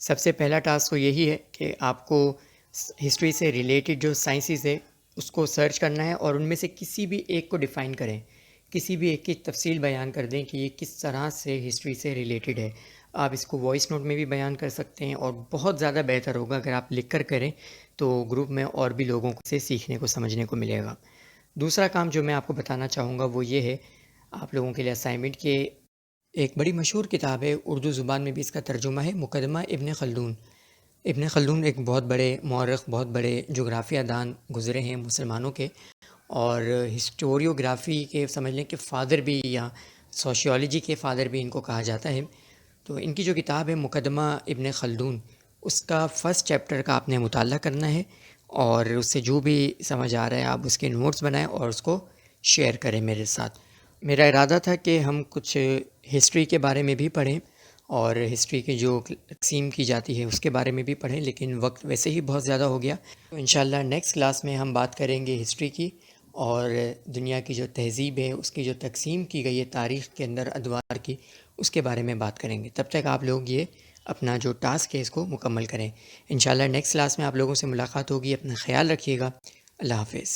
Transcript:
سب سے پہلا ٹاسک تو یہی ہے کہ آپ کو ہسٹری سے ریلیٹڈ جو سائنسز ہے اس کو سرچ کرنا ہے اور ان میں سے کسی بھی ایک کو ڈیفائن کریں، کسی بھی ایک کی تفصیل بیان کر دیں کہ یہ کس طرح سے ہسٹری سے ریلیٹڈ ہے۔ آپ اس کو وائس نوٹ میں بھی بیان کر سکتے ہیں، اور بہت زیادہ بہتر ہوگا اگر آپ لکھ کر کریں تو گروپ میں اور بھی لوگوں سے سیکھنے کو سمجھنے کو ملے گا۔ دوسرا کام جو میں آپ کو بتانا چاہوں گا وہ یہ ہے، آپ لوگوں کے لیے اسائنمنٹ کے ایک بڑی مشہور کتاب ہے، اردو زبان میں بھی اس کا ترجمہ ہے، مقدمہ ابن خلدون۔ ابن خلدون ایک بہت بڑے مورخ، بہت بڑے جغرافیہ دان گزرے ہیں مسلمانوں کے، اور ہسٹوریوگرافی کے سمجھ لیں کہ فادر بھی، یا سوشیولوجی کے فادر بھی ان کو کہا جاتا ہے۔ تو ان کی جو کتاب ہے مقدمہ ابن خلدون، اس کا فرسٹ چیپٹر کا آپ نے مطالعہ کرنا ہے، اور اس سے جو بھی سمجھ آ رہا ہے آپ اس کے نوٹس بنائیں اور اس کو شیئر کریں میرے ساتھ۔ میرا ارادہ تھا کہ ہم کچھ ہسٹری کے بارے میں بھی پڑھیں، اور ہسٹری کی جو تقسیم کی جاتی ہے اس کے بارے میں بھی پڑھیں، لیکن وقت ویسے ہی بہت زیادہ ہو گیا۔ تو انشاءاللہ نیکسٹ کلاس میں ہم بات کریں گے ہسٹری کی، اور دنیا کی جو تہذیب ہے اس کی جو تقسیم کی گئی ہے تاریخ کے اندر ادوار کی، اس کے بارے میں بات کریں گے۔ تب تک آپ لوگ یہ اپنا جو ٹاسک ہے اس کو مکمل کریں۔ انشاءاللہ نیکسٹ کلاس میں آپ لوگوں سے ملاقات ہوگی۔ اپنا خیال رکھیے گا۔ اللہ حافظ۔